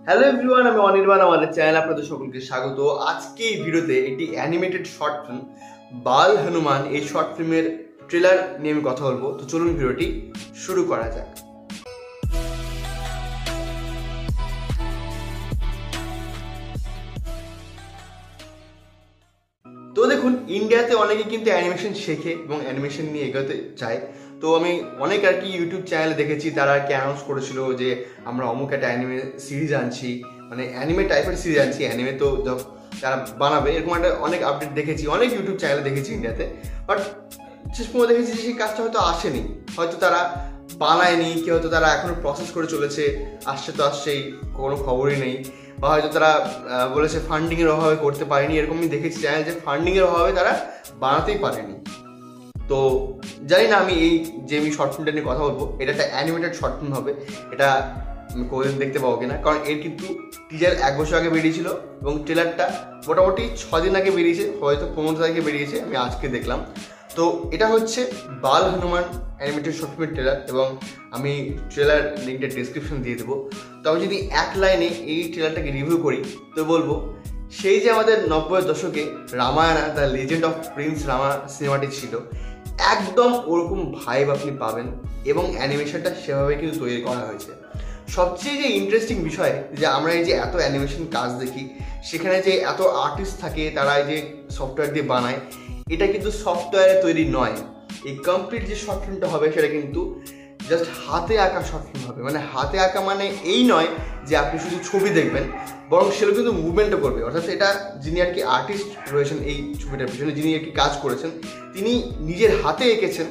Hello everyone, আমি অনির্বাণ। আমাদের channel আপনাদের সকলকে স্বাগত। আজকে এই ভিডিওতে একটি অ্যানিমেটেড শর্ট ফিল্ম বাল হনুমান, এই শর্ট ফিল্মের ট্রেলার নিয়ে আমি কথা বলবো। তো চলুন ভিডিওটি শুরু করা যাক। তো দেখুন, ইন্ডিয়াতে অনেকে কিন্তু অ্যানিমেশন শেখে এবং অ্যানিমেশন নিয়ে এগোতে চায়। তো আমি অনেক আর কি ইউটিউব চ্যানেলে দেখেছি, তারা আর কি অ্যানাউন্স করেছিল যে আমরা অমুক একটা অ্যানিমে সিরিজ আনছি, মানে অ্যানিমে টাইপের সিরিজ আনছি। অ্যানিমে তো তারা বানাবে, এরকম একটা অনেক আপডেট দেখেছি, অনেক ইউটিউব চ্যানেলে দেখেছি ইন্ডিয়াতে। বাট শেষ পর্যন্ত দেখেছি যে সেই কাজটা হয়তো আসেনি, হয়তো তারা বানায়নি, কি হয়তো তারা এখনো প্রসেস করে চলেছে, আসছে তো আসছেই, কোনো খবরই নেই। বা হয়তো তারা বলেছে ফান্ডিংয়ের অভাবে করতে পারেনি, এরকমই দেখেছি চ্যানেল যে ফান্ডিংয়ের অভাবে তারা বানাতেই পারেনি। তো জানি না, আমি শর্ট ফিল্মটা নিয়ে কথা বলবো, এটা একটা অ্যানিমেটেড শর্ট ফিল্ম হবে। এটা আমি কোনোদিন দেখতে পাবো কিনা, কারণ এর কিন্তু টিজার 1 বছর আগে বেরিয়েছিল এবং ট্রেলারটা মোটামুটি 6 দিন আগে বেরিয়েছে, হয়তো 15 তারিখে বেরিয়েছে, আমি আজকে দেখলাম। তো এটা হচ্ছে বাল হনুমান অ্যানিমেটেড শর্ট ফিল্মের ট্রেলার, এবং আমি ট্রেলার লিঙ্কটা ডিসক্রিপশন দিয়ে দেবো। তো আমি যদি এক লাইনে এই ট্রেলারটাকে রিভিউ করি তো বলবো, সেই যে আমাদের 90-এর দশকে Ramayana the legend of prince Rama সিনেমাটি ছিল, একদম ওরকম ভাইব আপনি পাবেন, এবং অ্যানিমেশনটা সেভাবে কিন্তু তৈরি করা হয়েছে। সবচেয়ে যে ইন্টারেস্টিং বিষয়, যে আমরা এই যে এত অ্যানিমেশন কাজ দেখি, সেখানে যে এত আর্টিস্ট থাকে, তারা এই যে সফটওয়্যার দিয়ে বানায়, এটা কিন্তু সফটওয়্যারে তৈরি নয়। এই কমপ্লিট যে শর্ট ফিল্মটা হবে সেটা কিন্তু জাস্ট হাতে আঁকা শর্ট ফিল্ম হবে। মানে হাতে আঁকা মানে এই নয় যে আপনি শুধু ছবি দেখবেন, বরং সেগুলো কিন্তু মুভমেন্টও করবে। অর্থাৎ এটা যিনি আর কি আর্টিস্ট রয়েছেন এই ছবিটার পিছনে, যিনি আর কি কাজ করেছেন, তিনি নিজের হাতে এঁকেছেন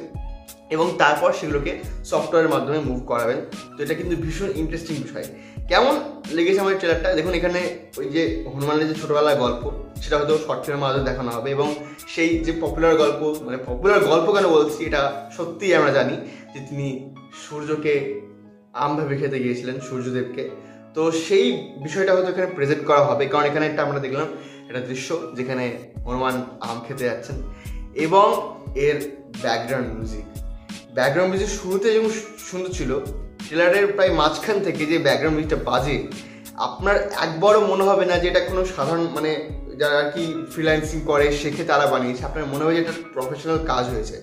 এবং তারপর সেগুলোকে সফটওয়্যারের মাধ্যমে মুভ করাবেন। তো এটা কিন্তু ভীষণ ইন্টারেস্টিং বিষয়। কেমন লেগেছে আমার ট্রেলারটা দেখুন। এখানে ওই যে হনুমানের যে ছোটোবেলার গল্প, সেটা হয়তো শর্ট ফিল্মের মাধ্যমে দেখানো হবে, এবং সেই যে পপুলার গল্প, মানে পপুলার গল্প কেন বলছি, এটা সত্যিই আমরা জানি যে তিনি সূর্যকে আম ভেবে খেতে গিয়েছিলেন, সূর্যদেবকে। তো সেই বিষয়টা হয়তো এখানে প্রেজেন্ট করা হবে, কারণ এখানে একটা আমরা দেখলাম একটা দৃশ্য যেখানে হনুমান আম খেতে যাচ্ছেন, এবং এর ব্যাকগ্রাউন্ড মিউজিক শুরুতে যেমন সুন্দর ছিল, ট্রেলারের প্রায় মাঝখান থেকে যে ব্যাকগ্রাউন্ড মিউজিকটা বাজে, আপনার একবারও মনে হবে না যে এটা কোনো সাধারণ, মানে যারা আর কি ফ্রিল্যান্সিং করে শেখে তারা বানিয়েছে। আপনার মনে হয় যে এটা প্রফেশনাল কাজ হয়েছে,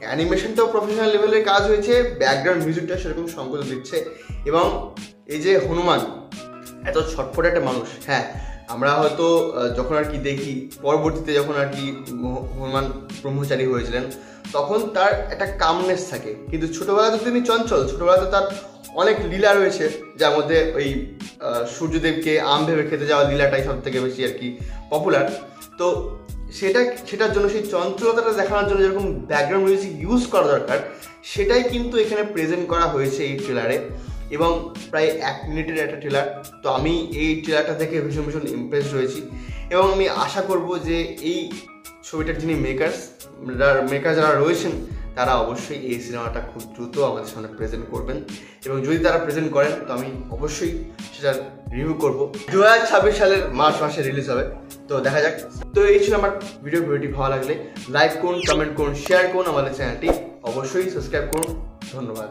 অ্যানিমেশনটাও প্রফেশনাল লেভেলের কাজ হয়েছে, ব্যাকগ্রাউন্ড মিউজিকটা সেরকম সঙ্গত দিচ্ছে। এবং এই যে হনুমান এত ছটফটে একটা মানুষ, হ্যাঁ আমরা হয়তো যখন আর কি দেখি, পরবর্তীতে যখন আর কি হনুমান ব্রহ্মচারী হয়েছিলেন, তখন তার একটা কামনেস থাকে, কিন্তু ছোটোবেলাতে তিনি চঞ্চল। ছোটোবেলাতে তার অনেক লীলা রয়েছে, যার মধ্যে ওই সূর্যদেবকে আম ভেবে খেতে যাওয়া লীলাটাই সব থেকে বেশি আর কি পপুলার। তো সেটার জন্য, সেই চঞ্চলতাটা দেখানোর জন্য যেরকম ব্যাকগ্রাউন্ড মিউজিক ইউজ করা দরকার, সেটাই কিন্তু এখানে প্রেজেন্ট করা হয়েছে এই ট্রেলারে, এবং প্রায় 1 মিনিটের একটা ট্রেলার। তো আমি এই ট্রেলারটা থেকে ভীষণ ইমপ্রেসড হয়েছি, এবং আমি আশা করব যে এই ছবিটার যিনি মেকার যারা রয়েছেন, তারা অবশ্যই এই সিনেমাটা খুব দ্রুত আমাদের সামনে প্রেজেন্ট করবেন, এবং যদি তারা প্রেজেন্ট করেন তো আমি অবশ্যই সেটার রিভিউ করব। 2026 সালের মার্চ মাসে রিলিজ হবে, তো দেখা যাক। তো এই ছিল আমার ভিডিওটি ভালো লাগলে লাইক করুন, কমেন্ট করুন, শেয়ার করুন, আমাদের চ্যানেলটি অবশ্যই সাবস্ক্রাইব করুন। ধন্যবাদ।